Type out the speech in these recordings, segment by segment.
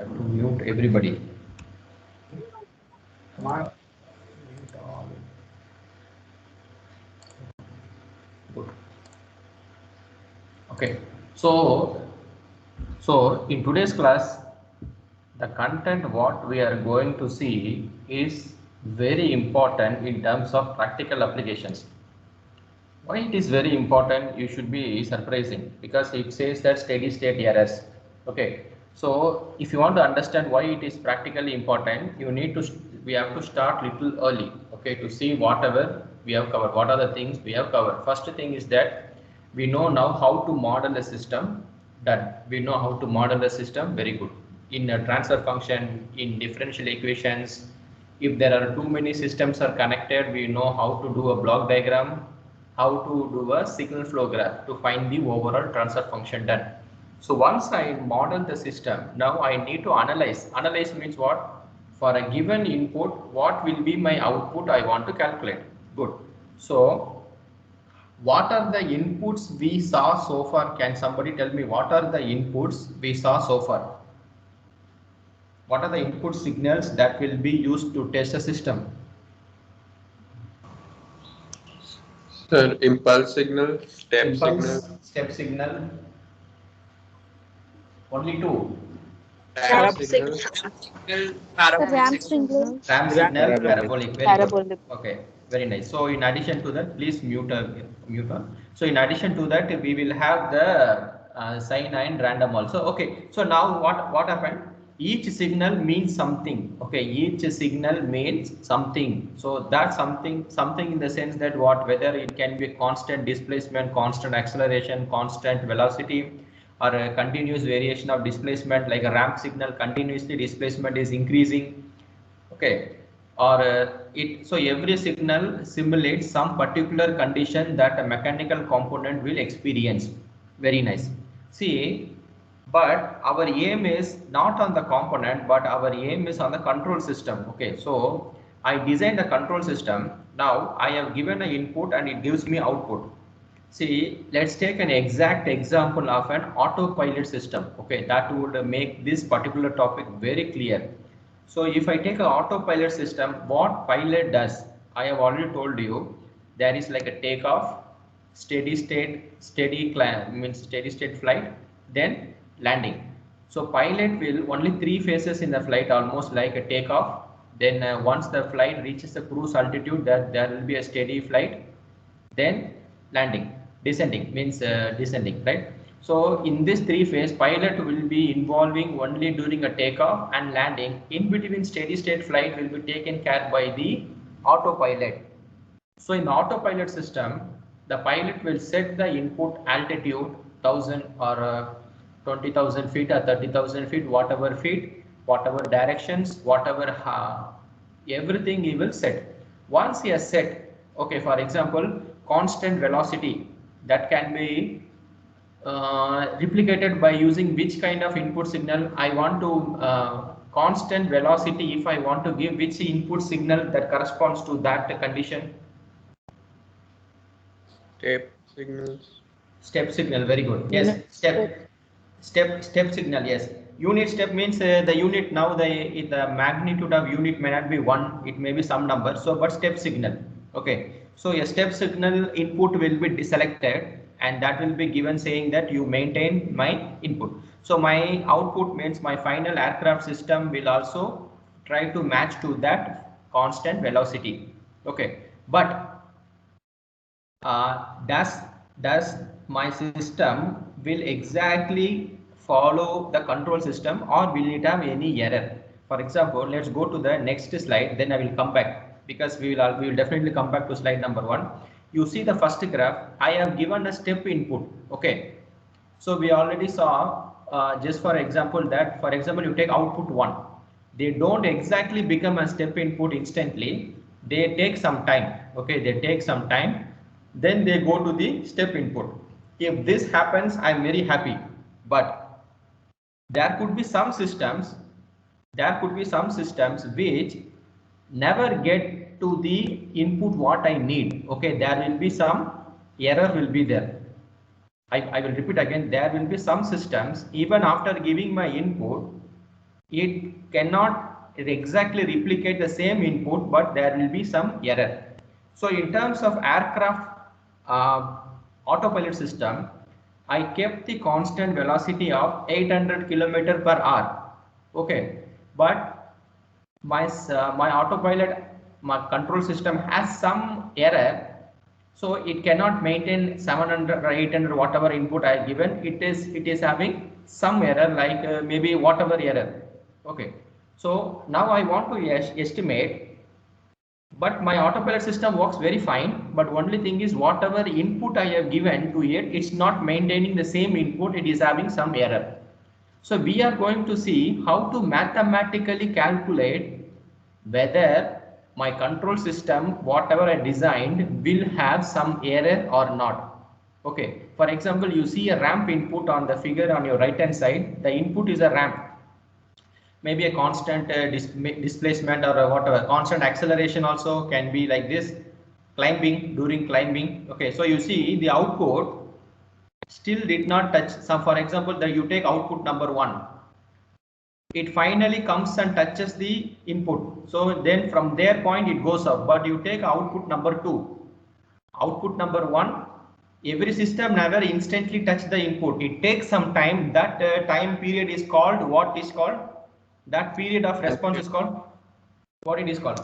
have to mute everybody. Come on. Mute all. Good. Okay. So in today's class, the content what we are going to see is very important in terms of practical applications. Why it is very important, you should be surprising, because it says that steady state errors. Okay, so if you want to understand why it is practically important, we have to start little early, okay, to see whatever we have covered, what are the things we have covered. First thing is that we know now how to model a system. That we know how to model a system, very good. In a transfer function, in differential equations, if there are too many systems are connected, we know how to do a block diagram, how to do a signal flow graph to find the overall transfer function done. So once I model the system, now I need to analyze. Analyze means what? For a given input, what will be my output I want to calculate. Good. So what are the inputs we saw so far? Can somebody tell me what are the inputs we saw so far? What are the input signals that will be used to test a system? Sir, impulse signal, step Impulse, signal, step signal, only two. ramp Ramp signal, signal, Ramp parabolic signal. RAM Ramp signal, parabolic. parabolic, very good. Parabolic. Okay, very nice. So in addition to that, please mute on. So in addition to that, we will have the sine and random also. Okay, so now what happened? Each signal means something. Okay, each signal means something. So that something in the sense that whether it can be constant displacement, constant acceleration, constant velocity, or a continuous variation of displacement, like a ramp signal, continuously displacement is increasing. Okay, or so every signal simulates some particular condition that a mechanical component will experience. Very nice. See, but our aim is not on the component, but our aim is on the control system. Okay, so I designed a control system. Now I have given an input and it gives me output. See, let's take an exact example of an autopilot system. Okay, that would make this particular topic very clear. So if I take an autopilot system, what pilot does, I have already told you, there is like a takeoff, steady state flight, then landing. So pilot will only three phases in the flight, almost like a takeoff. Then once the flight reaches the cruise altitude, there will be a steady flight, then landing. Descending means descending, right? So in this three phase, pilot will be involving only during a takeoff and landing. In between, steady state flight will be taken care by the autopilot. So in the autopilot system, the pilot will set the input altitude 1000 or 20,000 feet or 30,000 feet, whatever feet, whatever directions, whatever everything he will set. Once he has set, okay, for example, constant velocity, that can be replicated by using which kind of input signal. I want to constant velocity, if I want to give which input signal that corresponds to that condition. Step signals. Step signal, very good. Yes, step signal. Yes, unit step means the unit. Now the magnitude of unit may not be one, it may be some number. So but step signal. Okay, so a step signal input will be deselected and that will be given saying that you maintain my input. So my output means my final aircraft system will also try to match to that constant velocity. Okay, but does my system will exactly follow the control system, or will it have any error? For example, let's go to the next slide, then I will come back, because we will definitely come back to slide number 1. You see the first graph, I have given a step input. Okay, so we already saw just for example that, for example, you take output 1, they don't exactly become a step input instantly, they take some time. Okay, they take some time, then they go to the step input. If this happens, I'm very happy. But there could be some systems which never get to the input what I need. Okay, there will be some error will be there. I will repeat again, there will be some systems, even after giving my input, it cannot exactly replicate the same input, but there will be some error. So in terms of aircraft autopilot system, I kept the constant velocity of 800 km per hour. Okay, but my autopilot, my control system has some error, so it cannot maintain 700 or 800 whatever input I given. It is having some error, like maybe whatever error. Okay, so now I want to estimate, but my autopilot system works very fine, but only thing is whatever input I have given to it, it's not maintaining the same input, it is having some error. So we are going to see how to mathematically calculate whether my control system, whatever I designed, will have some error or not. Okay, for example, you see a ramp input on the figure on your right hand side. The input is a ramp, maybe a constant displacement or whatever. Constant acceleration also can be like this, climbing, during climbing. Okay, so you see the output still did not touch some. For example, that you take output number 1, it finally comes and touches the input, so then from their point it goes up. But you take output number 2, output number 1, every system never instantly touch the input, it takes some time. That time period is called, what is called, that period of response is called, what it is called?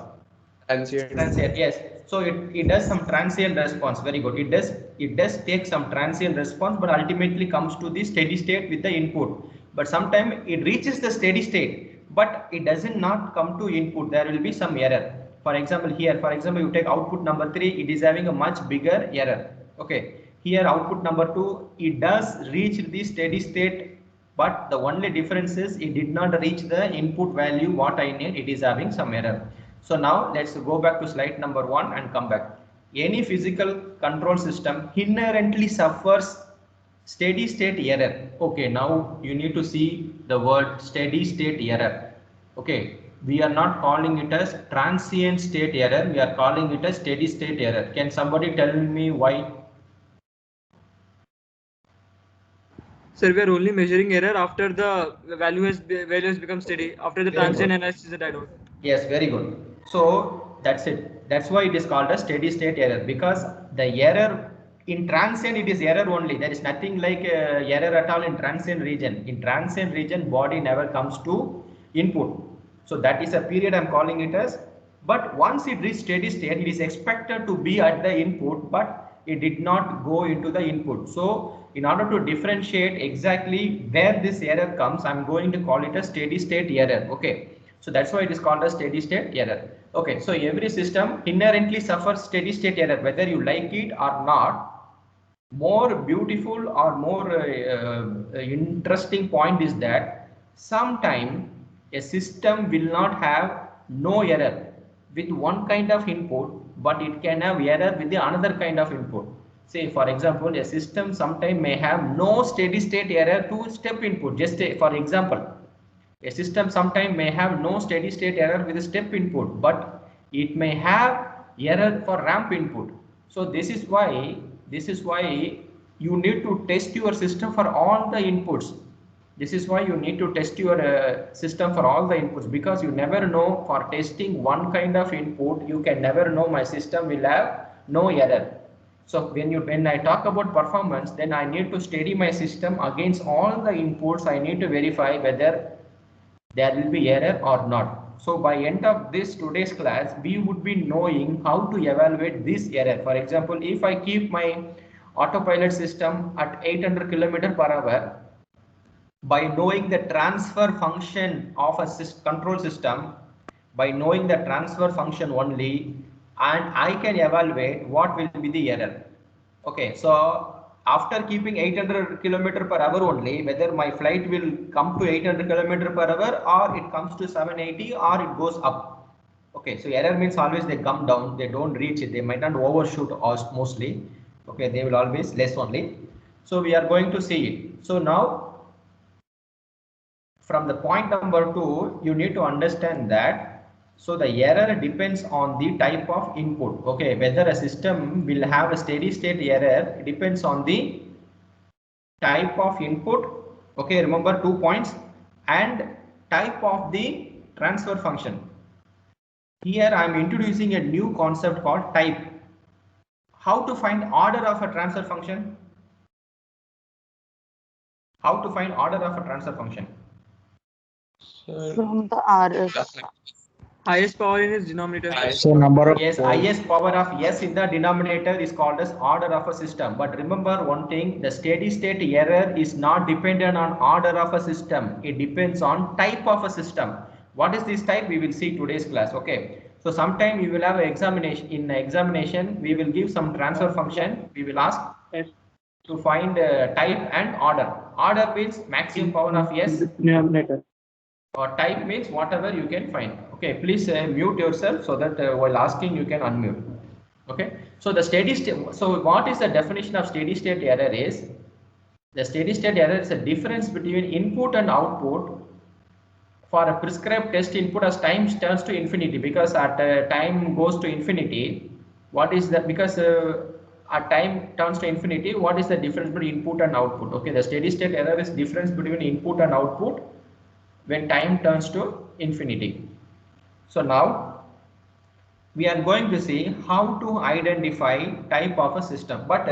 Transient. Yes, so it does some transient response. Very good. It does take some transient response, but ultimately comes to the steady state with the input. But sometimes it reaches the steady state, but it doesn't not come to input. There will be some error. For example, here, for example, you take output number 3, it is having a much bigger error. Okay, here output number 2, it does reach the steady state, but the only difference is it did not reach the input value what I need. It is having some error. So now let's go back to slide number 1 and come back. Any physical control system inherently suffers steady state error. Okay, now you need to see the word steady state error. Okay, we are not calling it as transient state error, we are calling it as steady state error. Can somebody tell me why? Sir, we are only measuring error after the value has become steady, after the transient analysis is died out. Yes, very good. So that's it. That's why it is called a steady state error, because the error in transient, it is error only. There is nothing like error at all in transient region. In transient region, body never comes to input. So that is a period I'm calling it as. But once it reaches steady state, it is expected to be at the input, but it did not go into the input. So in order to differentiate exactly where this error comes, I'm going to call it a steady state error. Okay. So that's why it is called a steady state error. Okay, so every system inherently suffers steady state error, whether you like it or not. More beautiful or more interesting point is that sometime a system will not have no error with one kind of input, but it can have error with the another kind of input. Say for example, a system sometime may have no steady state error to step input. Just for example, a system sometimes may have no steady state error with a step input, but it may have error for ramp input. So this is why you need to test your system for all the inputs. This is why you need to test your system for all the inputs, because you never know, for testing one kind of input, you can never know my system will have no error. So when I talk about performance, then I need to study my system against all the inputs. I need to verify whether there will be error or not. So by end of this today's class, we would be knowing how to evaluate this error. For example, if I keep my autopilot system at 800 km per hour, by knowing the transfer function of a control system, by knowing the transfer function only, and I can evaluate what will be the error. Okay, so after keeping 800 km per hour only, whether my flight will come to 800 km per hour or it comes to 780 or it goes up. Okay, so error means always they come down, they don't reach it, they might not overshoot us mostly. Okay, they will always less only. So we are going to see it. So now from the point number 2, you need to understand that so the error depends on the type of input. Okay, whether a system will have a steady state error depends on the type of input. Okay, remember 2 points, and type of the transfer function. Here I am introducing a new concept called type. How to find order of a transfer function? How to find order of a transfer function? Sir, From the RS. Highest power in its denominator. So number of Yes, highest power of s in the denominator is called as order of a system. But remember one thing, the steady state error is not dependent on order of a system. It depends on type of a system. What is this type? We will see today's class. Okay. So sometime you will have an examination. In the examination, we will give some transfer function. We will ask to find type and order. Order means maximum power of s. Denominator. Or type means whatever you can find. Okay, please mute yourself so that while asking you can unmute. Okay, so the steady state. So what is the definition of steady state error is? The steady state error is a difference between input and output for a prescribed test input as time turns to infinity. Because at time goes to infinity, what is that? Because at time turns to infinity, what is the difference between input and output? Okay, the steady state error is difference between input and output when time turns to infinity. So now we are going to see how to identify type of a system. But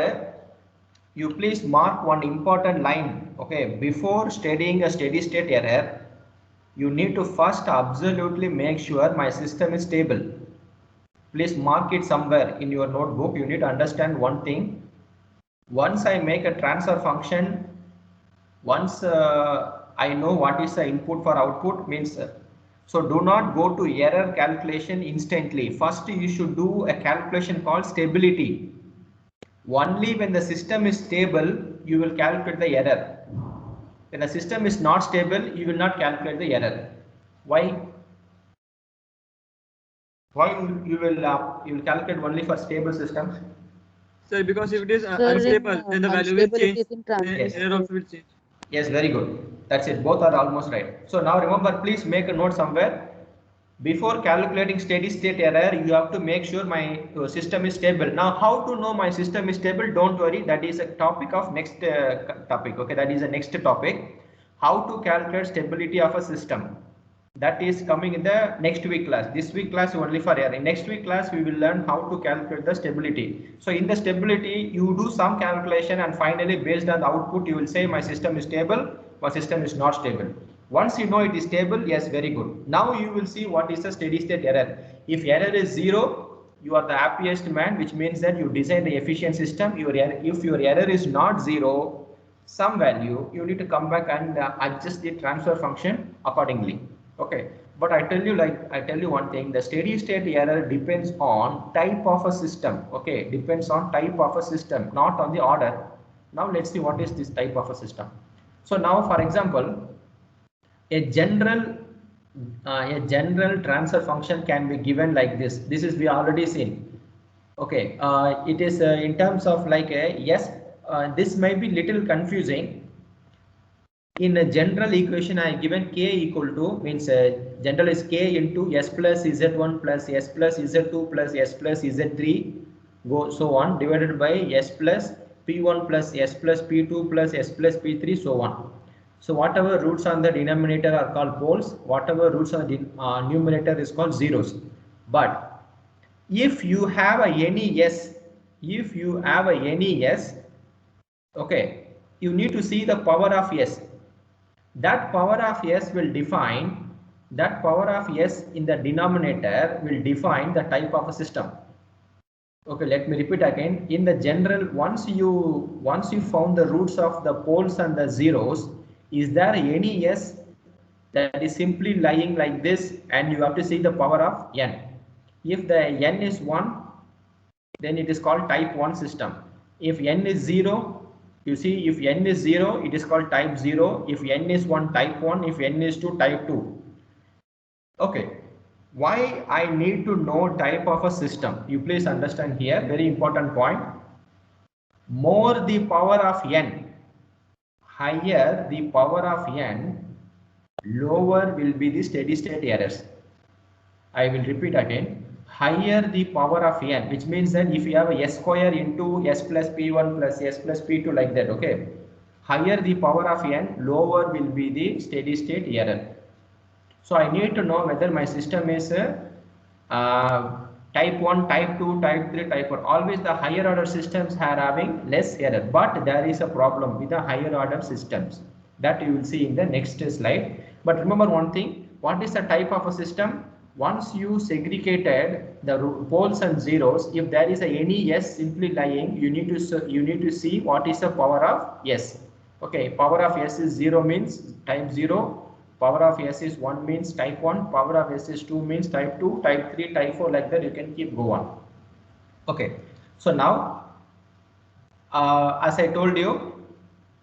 you please mark one important line. Okay, before studying a steady state error, you need to first absolutely make sure my system is stable. Please mark it somewhere in your notebook. You need to understand one thing. Once I make a transfer function, once I know what is the input for output means. So do not go to error calculation instantly. First you should do a calculation called stability. Only when the system is stable, you will calculate the error. When the system is not stable, you will not calculate the error. Why? Why you will calculate only for stable systems? Sir, because if it is Sir, unstable, then the value will unstable change. it is in transit Yes. Error also will change. Yes, very good. That's it. Both are almost right. So now remember, please make a note somewhere. Before calculating steady state error, you have to make sure my system is stable. Now, how to know my system is stable? Don't worry. That is a topic of next topic. Okay, that is the next topic. How to calculate stability of a system. That is coming in the next week class. This week class only for error. In next week class, we will learn how to calculate the stability. So in the stability, you do some calculation and finally based on the output, you will say my system is stable, my system is not stable. Once you know it is stable, yes, very good. Now you will see what is the steady state error. If error is 0, you are the happiest man, which means that you design the efficient system. If your error is not 0, some value, you need to come back and adjust the transfer function accordingly. Okay, but I tell you one thing, the steady state error depends on type of a system. Okay, depends on type of a system, not on the order. Now let's see what is this type of a system. So now, for example, a general transfer function can be given like this. This is we already seen. Okay, it is in terms of like a yes. This might be little confusing. In a general equation, I given k equal to means general is k into s plus z1 plus s plus z2 plus s plus z3 go so on divided by s plus p1 plus s plus p2 plus s plus p3 so on. So whatever roots on the denominator are called poles, whatever roots on the numerator is called zeros. But if you have any s, okay, you need to see the power of s. That power of s will define, that power of s in the denominator will define the type of a system. Okay, let me repeat again. In the general, once you found the roots of the poles and the zeros, is there any s that is simply lying like this and you have to see the power of n? If the n is 1, then it is called type 1 system. If n is 0, you see, if n is 0, it is called type 0. If n is 1, type 1. If n is 2, type 2. Okay. Why I need to know type of a system? You please understand here, very important point. More the power of n, higher the power of n, lower will be the steady state errors. I will repeat again. Higher the power of n, which means that if you have a s square into s plus p1 plus s plus p2 like that, okay, higher the power of n, lower will be the steady state error. So I need to know whether my system is type 1, type 2, type 3, type 4. Always the higher order systems are having less error, but there is a problem with the higher order systems that you will see in the next slide. But remember one thing, what is the type of a system? Once you segregated the poles and zeros, if there is any S simply lying, you need to see what is the power of S. Okay, power of S is 0 means type 0. Power of S is 1 means type 1, power of S is 2 means type 2, type 3, type 4, like that you can keep go on. Okay, so now as I told you,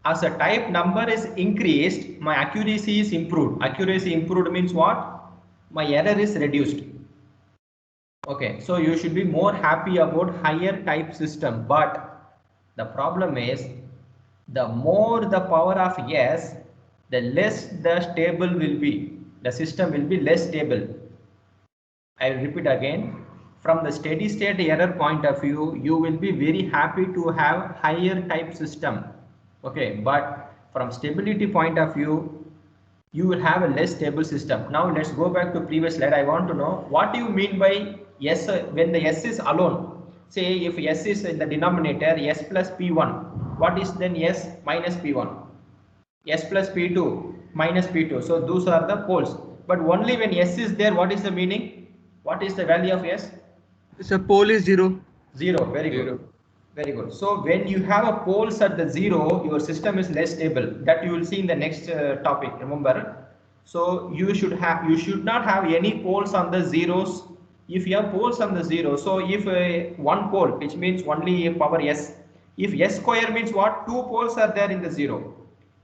as a type number is increased, my accuracy is improved. Accuracy improved means what? My error is reduced. Okay, so you should be more happy about higher type system, but the problem is the more the power of S, the less the stable will be. The system will be less stable. I will repeat again. From the steady state error point of view, you will be very happy to have higher type system. Okay, but from stability point of view, you will have a less stable system. Now let's go back to previous slide. I want to know what do you mean by S when the S is alone. Say if S is in the denominator, S plus P1, what is then S minus P1? S plus P2 minus P2. So those are the poles. But only when S is there, what is the meaning? What is the value of S? So pole is 0. 0. Very good. Very good. So when you have a poles at the 0, your system is less stable. That you will see in the next topic. Remember. So you should not have any poles on the zeros. If you have poles on the 0, so if one pole, which means only power S. If S square means what? 2 poles are there in the 0.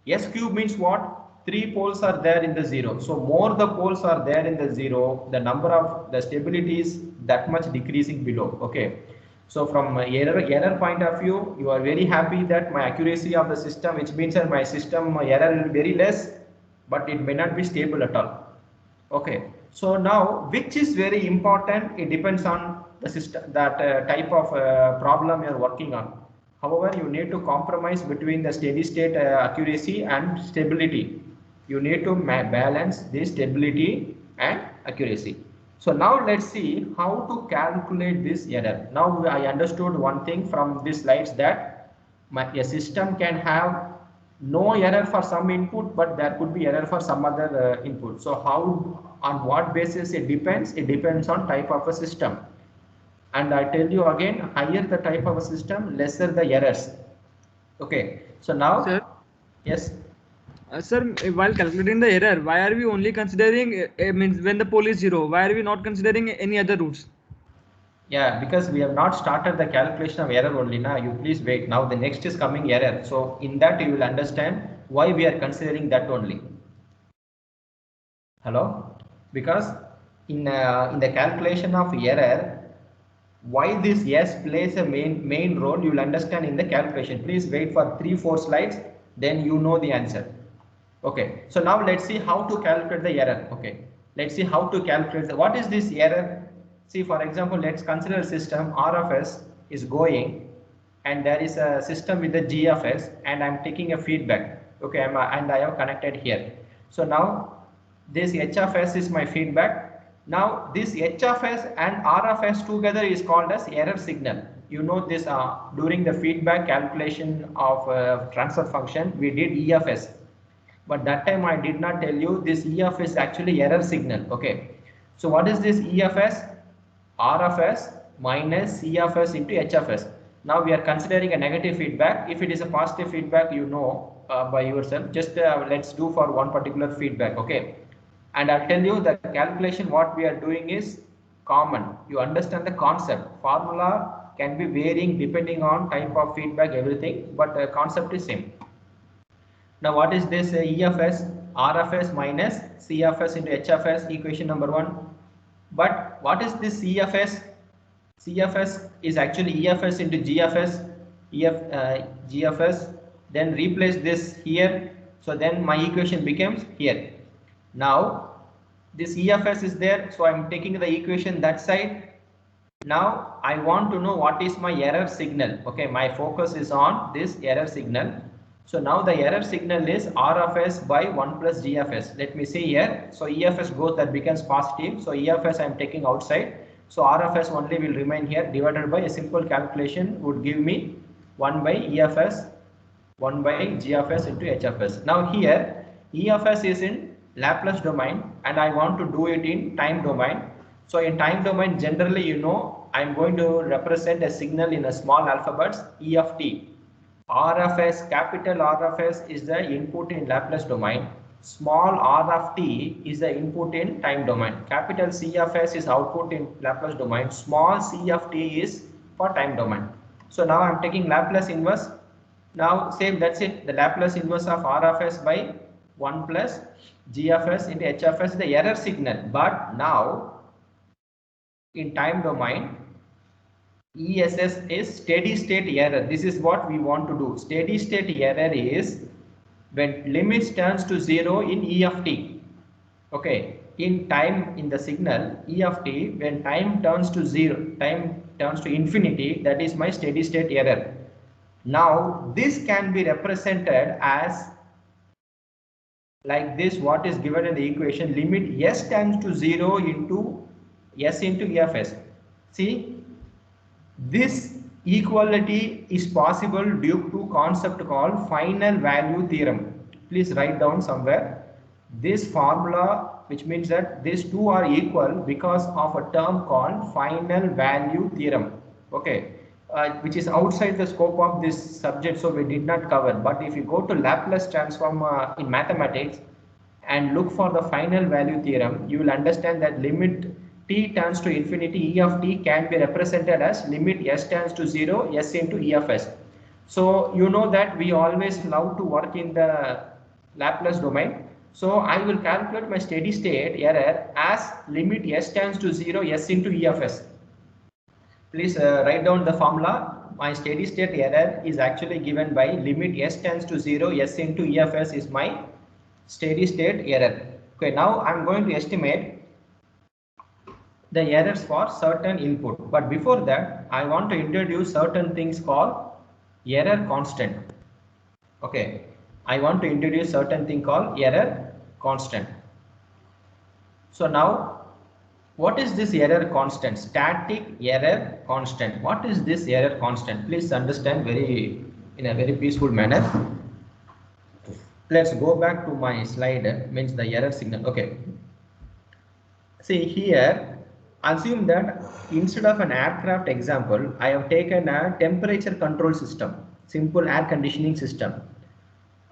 S cube means what? 3 poles are there in the 0. So more the poles are there in the 0, the number of the stability is that much decreasing below. Okay. So from error point of view, you are very happy that my accuracy of the system, which means that my system error will be very less, but it may not be stable at all. Okay. So now, which is very important? It depends on the system, that type of problem you are working on. However, you need to compromise between the steady state accuracy and stability. You need to balance the stability and accuracy. So now let's see how to calculate this error. Now I understood one thing from these slides, that a system can have no error for some input, but there could be error for some other input. So how, on what basis it depends? It depends on type of a system. And I tell you again, higher the type of a system, lesser the errors. Okay. So now, Sir? Yes. Sir, while calculating the error, why are we only considering means when the pole is 0? Why are we not considering any other routes? Yeah, because we have not started the calculation of error only now. You please wait. Now the next is coming error. So in that you will understand why we are considering that only. Hello? Because in the calculation of error, why this S plays a main role, you will understand in the calculation. Please wait for 3-4 slides, then you know the answer. Okay, so now let's see how to calculate the error. Okay, let's see how to calculate what is this error. See, for example, let's consider a system R of S is going, and there is a system with the G of S, and I'm taking a feedback. Okay, and I have connected here. So now this H of S is my feedback. Now this H of S and R of S together is called as error signal. You know this during the feedback calculation of transfer function, we did E of S. But that time I did not tell you this E of S actually error signal. Okay. So what is this E of S? R of S minus C of S into H of S. Now we are considering a negative feedback. If it is a positive feedback, you know by yourself. Just let's do for one particular feedback. Okay. And I'll tell you the calculation what we are doing is common. You understand the concept. Formula can be varying depending on type of feedback, everything, but the concept is same. Now what is this E of S? R of S minus C of S into H of S, equation number 1. But what is this C of S? C of S is actually E of S into G of S, G of S. Then replace this here. So then my equation becomes here. Now this E of S is there, so I'm taking the equation that side. Now I want to know what is my error signal. Okay, my focus is on this error signal. So now the error signal is R of s by 1 plus G of s. Let me see here. So E of s goes, that becomes positive. So E of s I am taking outside. So R of s only will remain here, divided by a simple calculation would give me 1 by E of s, 1 by G of s into H of s. Now here E of s is in Laplace domain and I want to do it in time domain. So in time domain, generally, you know, I'm going to represent a signal in a small alphabets, E of t. R of s, capital R of s is the input in Laplace domain. Small r of t is the input in time domain. Capital C of s is output in Laplace domain. Small c of t is for time domain. So now I'm taking Laplace inverse. Now same, that's it. The Laplace inverse of R of s by 1 plus G of s into H of s, the error signal. But now in time domain, ESS is steady state error. This is what we want to do. Steady state error is when limits turns to 0 in E of t. Okay, in time, in the signal E of t, when time turns to 0, time turns to infinity, that is my steady state error. Now this can be represented as like this, what is given in the equation, limit s tends to 0 into s into E of s. See, this equality is possible due to concept called final value theorem. Please write down somewhere this formula, which means that these two are equal because of a term called final value theorem. Okay, which is outside the scope of this subject, so we did not cover. But if you go to Laplace transform in mathematics and look for the final value theorem, you will understand that limit t turns to infinity, E of t can be represented as limit s tends to 0, s into E of s. So you know that we always love to work in the Laplace domain. So I will calculate my steady state error as limit s tends to 0, s into E of s. Please write down the formula. My steady state error is actually given by limit s tends to 0, s into E of s is my steady state error. Okay, now I'm going to estimate the errors for certain input. But before that, I want to introduce certain things called error constant. Okay, I want to introduce certain thing called error constant. So now, what is this error constant? Static error constant. What is this error constant? Please understand in a very peaceful manner. Let's go back to my slide, means the error signal. Okay, see here, assume that instead of an aircraft example, I have taken a temperature control system, simple air conditioning system.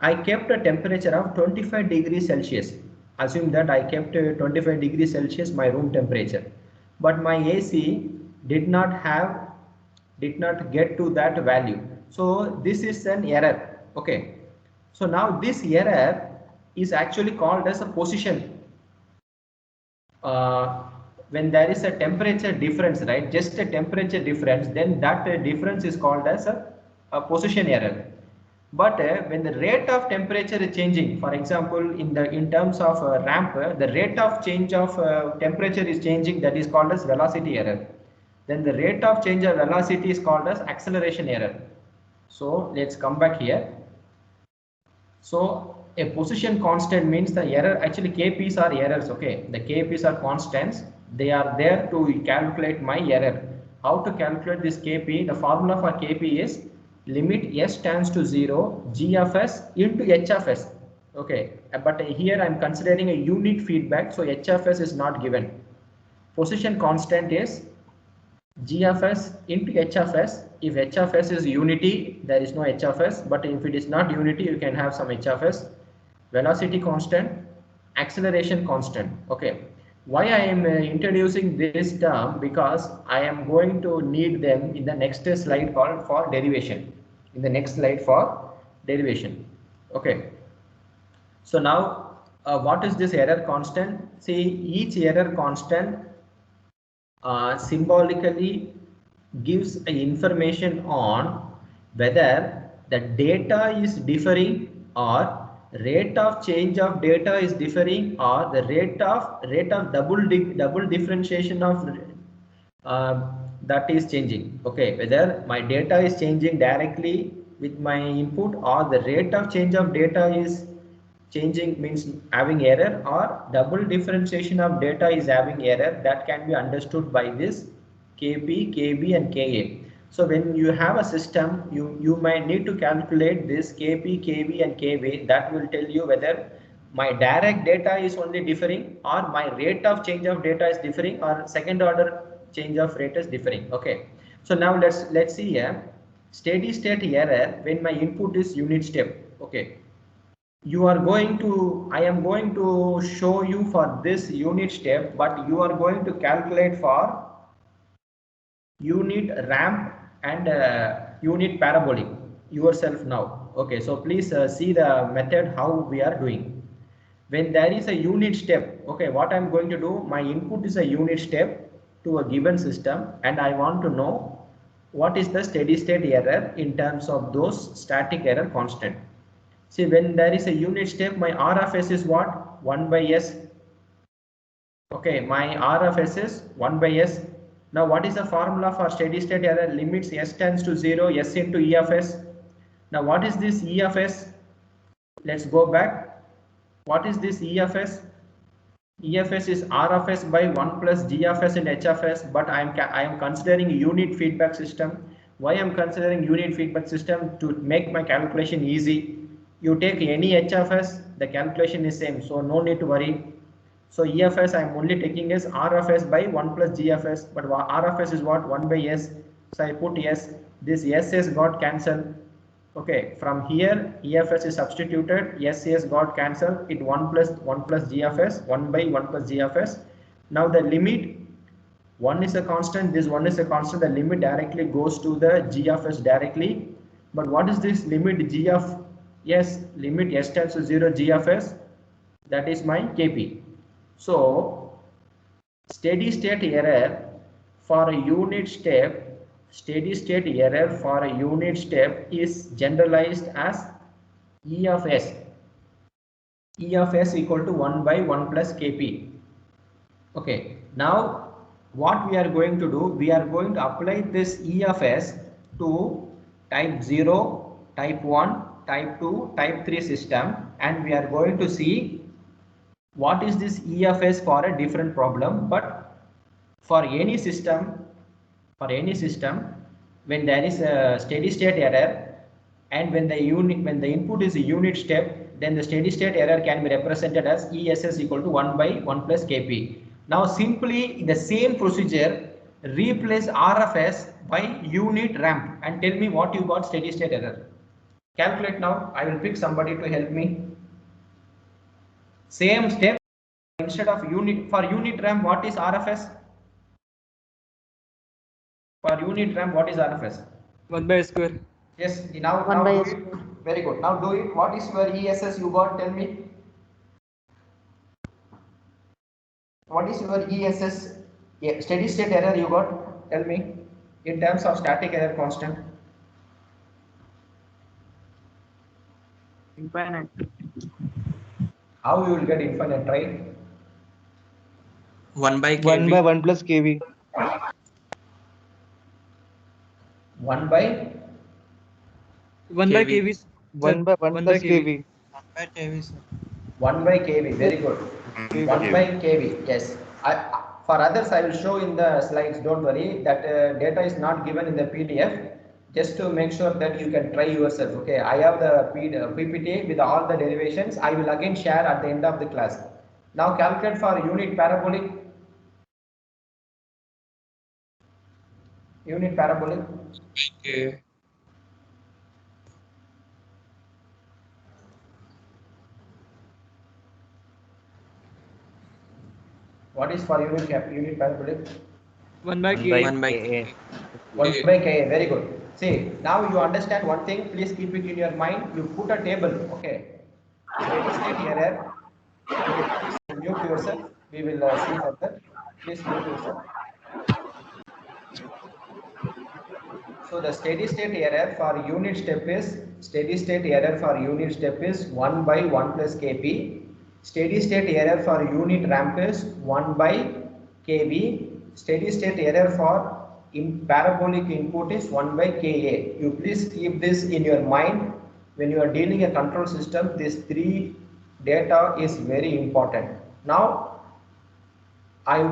I kept a temperature of 25 degrees Celsius. Assume that I kept 25 degrees Celsius my room temperature, but my AC did not get to that value. So this is an error. Okay, so now this error is actually called as a position. When there is a temperature difference, right, just a temperature difference, then that difference is called as a position error. But when the rate of temperature is changing, for example, in terms of ramp, the rate of change of temperature is changing, that is called as velocity error. Then the rate of change of velocity is called as acceleration error. So let's come back here. So a position constant means the error, actually KPs are errors. Okay, the KPs are constants. They are there to calculate my error. How to calculate this KP? The formula for KP is limit s tends to 0, G of s into H of s. Okay, but here I am considering a unit feedback, so H of s is not given. Position constant is G of s into H of s. If H of s is unity, there is no H of s, but if it is not unity, you can have some H of s. Velocity constant, acceleration constant. Okay, why I am introducing this term? Because I am going to need them in the next slide called for derivation. In the next slide for derivation. Okay, so now what is this error constant? See, each error constant symbolically gives a information on whether the data is differing, or rate of change of data is differing, or the rate of double differentiation of that is changing. Okay, whether my data is changing directly with my input, or the rate of change of data is changing, means having error, or double differentiation of data is having error. That can be understood by this Kp, Kb and Ka. So when you have a system, you might need to calculate this Kp, Kb and Kv. That will tell you whether my direct data is only differing, or my rate of change of data is differing, or second order change of rate is differing. Okay, so now let's see here steady state error when my input is unit step. Okay, I am going to show you for this unit step, but you are going to calculate for unit ramp and unit parabolic yourself now. Okay, so please see the method how we are doing. When there is a unit step, okay, what I'm going to do, my input is a unit step to a given system, and I want to know what is the steady state error in terms of those static error constant. See, when there is a unit step, my R of S is what? 1 by S. Okay, my R of S is 1 by S. Now, what is the formula for steady state error? Limits S tends to 0, S into E of S. Now, what is this E of S? Let's go back. What is this E of S? E of S is R of S by 1 plus G of S and H of S, but I am considering unit feedback system. Why I am considering unit feedback system? To make my calculation easy. You take any H of S, the calculation is same, so no need to worry. So E of S I am only taking is R of S by 1 plus G of S, but R of S is what? 1 by S. So I put S. This S got cancelled. Okay, from here E of S is substituted, S got cancelled, it 1 plus G of S, 1 by 1 plus G of S. Now the limit, 1 is a constant, this 1 is a constant, the limit directly goes to the G of S directly. But what is this limit G of S? Limit S tends to 0 G of S, that is my Kp. So steady state error for a unit step, steady state error for a unit step is generalized as E of S. E of S equal to 1 by 1 plus Kp. Okay, now what we are going to do, we are going to apply this E of S to type 0, type 1, type 2, type 3 system, and we are going to see what is this E of S for a different problem. But for any system, when there is a steady state error, and when the input is a unit step, then the steady state error can be represented as ESS equal to 1 by 1 plus Kp. Now simply in the same procedure, replace R of S by unit ramp and tell me what you got steady state error. Calculate now. I will pick somebody to help me. Same step, instead of unit, for unit ramp, what is R of S? For unit ramp, what is R of S? 1 by S square. Yes, now do it. Very good. Now do it. What is your ESS you got? Tell me. What is your ESS steady state error you got? Tell me. In terms of static error constant. Infinite. How you will get infinite, right? 1 by 1 by 1 plus kV. 1 by 1 by KV. kV. 1 by 1 plus kV. 1 by kV. Very good. 1 by kV. Yes. For others, I will show in the slides. Don't worry. That data is not given in the PDF. Just to make sure that you can try yourself. Okay. I have the PPT with all the derivations. I will again share at the end of the class. Now calculate for unit parabolic. Unit parabolic. Okay. What is for unit parabolic? 1 by 1 K. 1 by K. 1 by K. Very good. See, now you understand one thing. Please keep it in your mind. You put a table. Okay. Steady state error. Please mute yourself. We will see further. Please mute yourself. So the steady state error for unit step is 1 by 1 plus Kp. Steady state error for unit ramp is 1 by Kv. Steady state error for in parabolic input is 1 by Ka. You please keep this in your mind when you are dealing a control system. This three data is very important. Now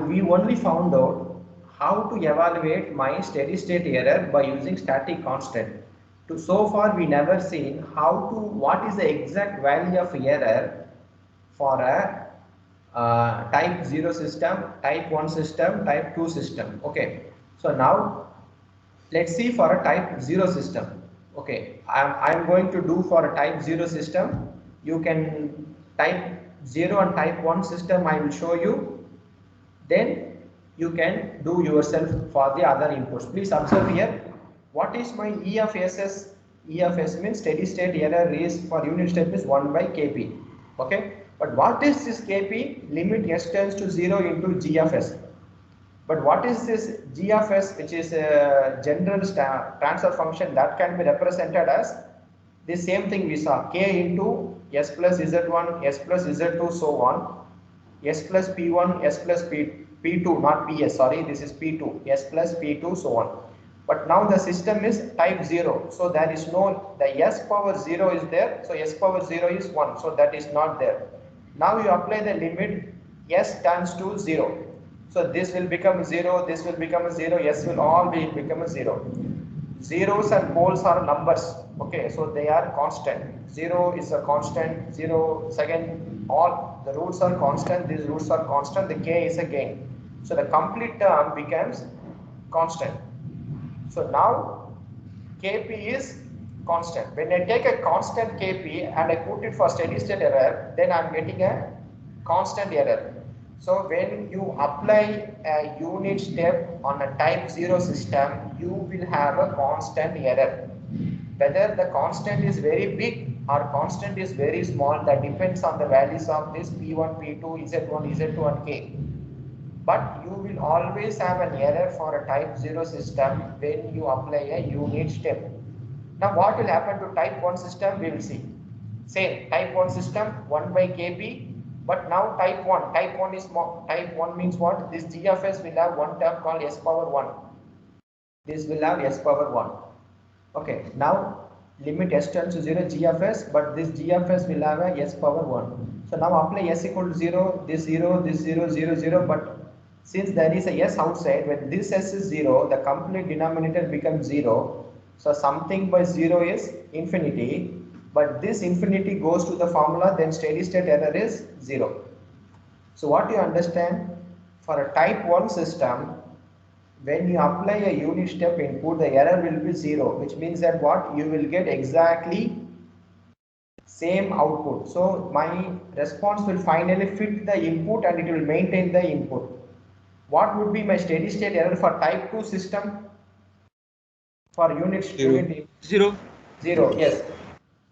we only found out how to evaluate my steady state error by using static constant. So far we never seen what is the exact value of error for a type 0 system, type 1 system, type 2 system. Okay, so now let's see for a type 0 system. Okay, I'm going to do for a type 0 system. You can type 0 and type 1 system, I will show you. Then you can do yourself for the other inputs. Please observe here. What is my E of SS? E of S means steady state error is for unit step is 1 by Kp. Okay, but what is this Kp? Limit S tends to 0 into G of S. But what is this G of S, which is a general transfer function that can be represented as the same thing we saw, K into S plus Z1, S plus Z2, so on, S plus P1, S plus P2, not PS, sorry, this is P2, S plus P2, so on. But now the system is type 0, so there is no, the S power 0 is there, so S power 0 is 1, so that is not there. Now you apply the limit, S tends to 0. So this will become 0, this will become 0, S will all be become a 0. Zeros and poles are numbers, okay, so they are constant. 0 is a constant, 0, second, all the roots are constant, these roots are constant, the K is a gain. So the complete term becomes constant. So now Kp is constant. When I take a constant Kp and I put it for steady state error, then I am getting a constant error. So when you apply a unit step on a type 0 system, you will have a constant error. Whether the constant is very big or constant is very small, that depends on the values of this P1, P2, Z1, Z2 and K. But you will always have an error for a type 0 system when you apply a unit step. Now what will happen to type 1 system, we will see. Same, type 1 system 1 by Kp, but now type 1 is more, type 1 means what? This G of S will have one term called S power 1. This will have S power 1. Okay, now limit S tends to 0 G of S, but this G of S will have a S power 1. So now apply S equal to 0, this 0, this 0, 0, 0, but since there is a S outside, when this S is 0, the complete denominator becomes 0. So something by 0 is infinity, but this infinity goes to the formula, then steady state error is 0. So what you understand, for a type 1 system, when you apply a unit step input, the error will be 0, which means that what? You will get exactly same output. So my response will finally fit the input and it will maintain the input. What would be my steady state error for type 2 system? For unit 0. 0, yes.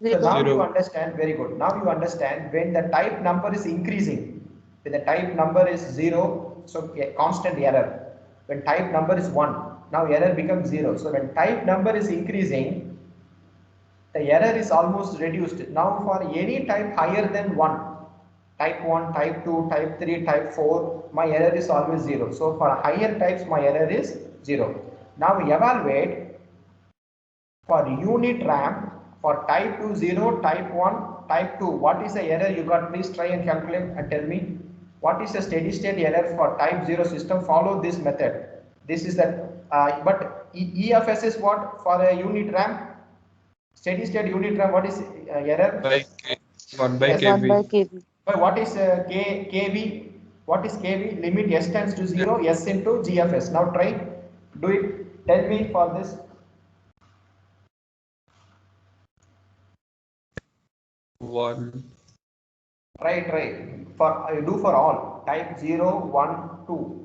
So now 0. you understand, very good. Now you understand when the type number is increasing, when the type number is 0, so a constant error. When type number is 1, now error becomes 0. So when type number is increasing, the error is almost reduced. Now for any type higher than 1, type 1, type 2, type 3, type 4, my error is always 0. So for higher types, my error is 0. Now we evaluate for unit ramp for type 2, 0, type 1, type 2. What is the error you got? Please try and calculate and tell me. What is the steady state error for type 0 system? Follow this method. This is the, but E of S is what for a unit ramp? Steady state unit ramp, what is error? 1 by Yes. 1 by Kb. kb. But what is kV? What is kV? Limit S tends to 0, S into G of S. Now try, do it. Tell me for this. 1. Try. For do for all. Type 0, 1, 2.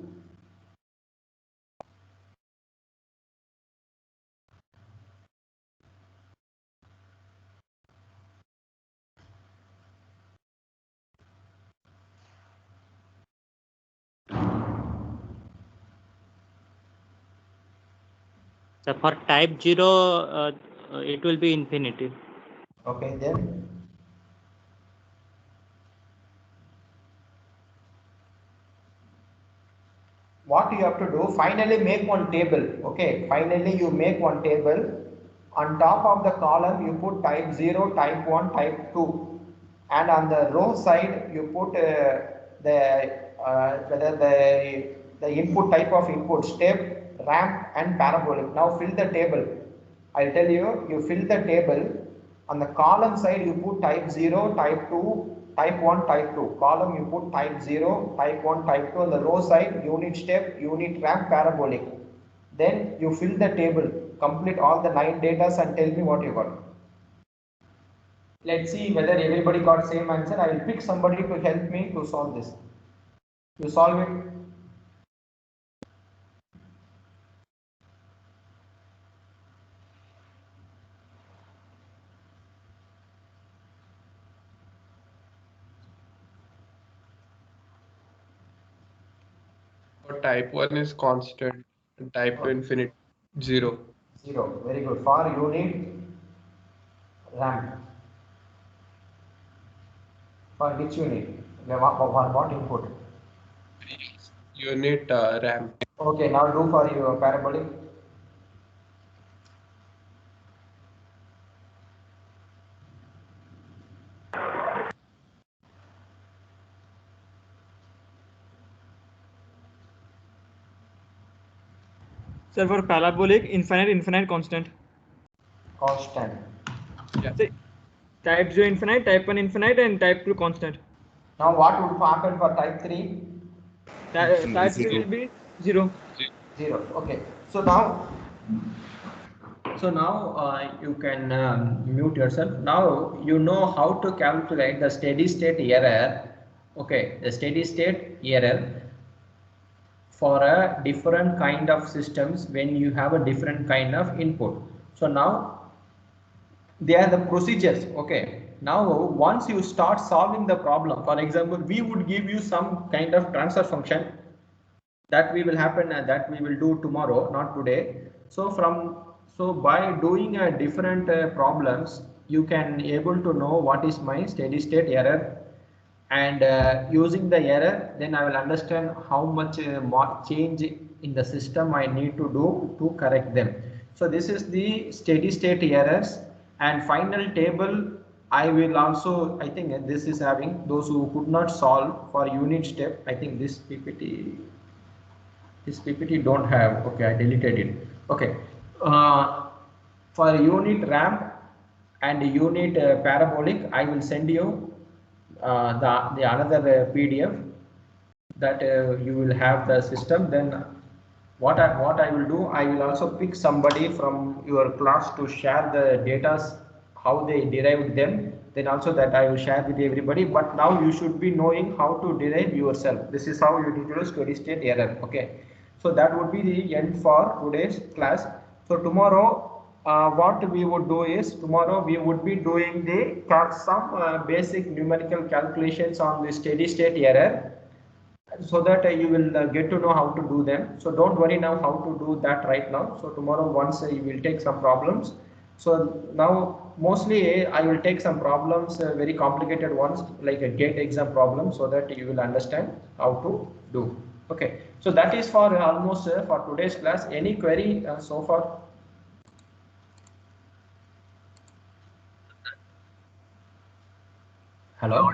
So for type 0, it will be infinity. Okay, then what you have to do, finally make one table. Okay, finally you make one table. On top of the column you put type 0, type 1, type 2, and on the row side you put whether the input type of input, step, ramp and parabolic. Now fill the table. I'll tell you, you fill the table. On the column side you put type 0, type 2, type 1, type 2. Column you put type 0, type 1, type 2. On the row side, unit step, unit ramp, parabolic. Then you fill the table, complete all the 9 datas and tell me what you got. Let's see whether everybody got same answer. I will pick somebody to help me to solve this. You solve it. For type 1 is constant, and type 2 infinite 0. 0. Very good. For unit ramp. For which unit? What input? Unit RAM. Okay, now do for your parabolic. Sir, for parabolic, infinite, constant. Constant. Yeah. So, type 0 infinite, type 1 infinite, and type 2 constant. Now what would happen for type 3? Type 3 will be 0. 0. Okay. So now you can mute yourself. Now you know how to calculate the steady state error. Okay, the steady state error for a different kind of systems when you have a different kind of input. So now they are the procedures. Okay, now once you start solving the problem, for example, we would give you some kind of transfer function that we will happen and that we will do tomorrow, not today. So by doing a different problems, you can able to know what is my steady state error, and using the error, then I will understand how much change in the system I need to do to correct them. So this is the steady state errors, and final table I will also, I think this is having those who could not solve for unit step. I think this PPT don't have. Okay, I deleted it. Okay, for unit ramp and unit parabolic, I will send you the another PDF that you will have the system. Then what I will do, I will also pick somebody from your class to share the data, how they derived them. Then also that I will share with everybody. But now you should be knowing how to derive yourself. This is how you deduce steady state error. Okay, so that would be the end for today's class. So tomorrow what we would do is, tomorrow we would be doing some basic numerical calculations on the steady state error, so that you will get to know how to do them. So don't worry now how to do that right now. So tomorrow once you will take some problems. So now mostly I will take some problems, very complicated ones like a GATE exam problem, so that you will understand how to do. Okay, so that is for almost for today's class. Any query so far? Hello?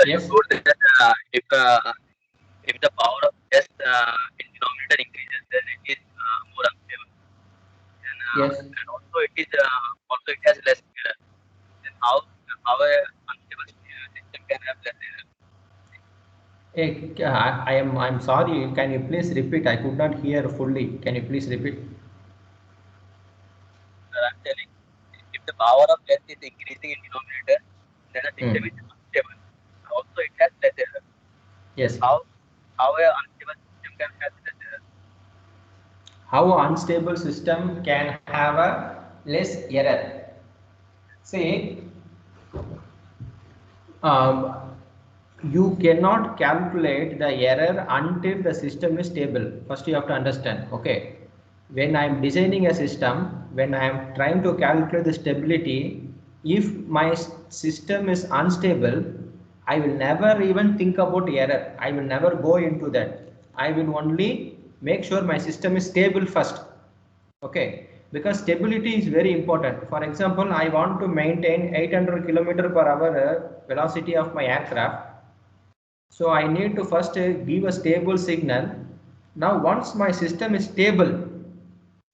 Yes. You told that if the power of S in denominator increases, then it is more unstable. Yes. And also it has less error. Then how a unstable system can have less error? Hey, I'm sorry. Can you please repeat? I could not hear fully. Can you please repeat? I'm telling, if the power of S is increasing in denominator, then a system is unstable. Also, it has less error. Yes. How a unstable system can have less error? How an unstable system can have a less error? See, you cannot calculate the error until the system is stable. First you have to understand. Okay, when I am designing a system, when I am trying to calculate the stability, if my system is unstable, I will never even think about error. I will never go into that. I will only make sure my system is stable first. Okay, because stability is very important. For example, I want to maintain 800 km/h velocity of my aircraft. So I need to first give a stable signal. Now once my system is stable,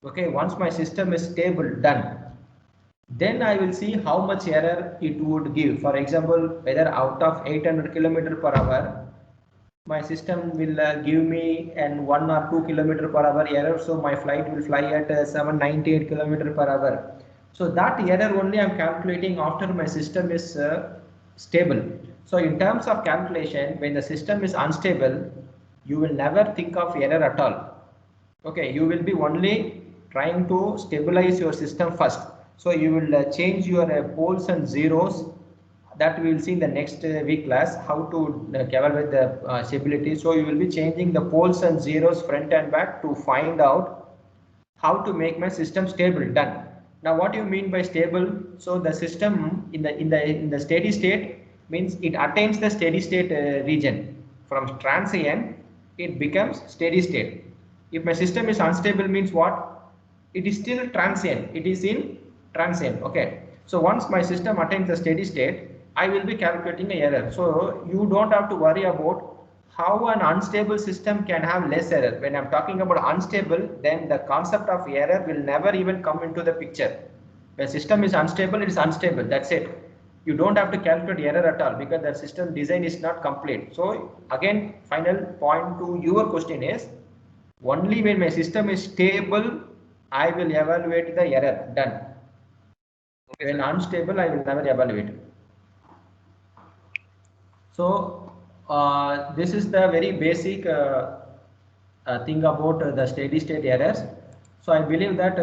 okay, once my system is stable, done, then I will see how much error it would give. For example, whether out of 800 km/h, my system will give me an 1 or 2 km/h error. So my flight will fly at 798 km/h. So that error only I am calculating after my system is stable. So in terms of calculation, when the system is unstable, you will never think of error at all. Okay, you will be only trying to stabilize your system first. So you will change your poles and zeros, that we will see in the next week class, how to evaluate the stability. So you will be changing the poles and zeros front and back to find out how to make my system stable. Done. Now what do you mean by stable? So the system in the steady state means it attains the steady state region. From transient it becomes steady state. If my system is unstable means what? It is still transient. It is in transient. Okay. So once my system attains the steady state, I will be calculating an error. So you don't have to worry about how an unstable system can have less error. When I'm talking about unstable, then the concept of error will never even come into the picture. When system is unstable, it is unstable. That's it. You don't have to calculate error at all because the system design is not complete. So again, final point to your question is, only when my system is stable, I will evaluate the error. Done. Okay, When sir. unstable, I will never evaluate. So this is the very basic thing about the steady state errors. So I believe that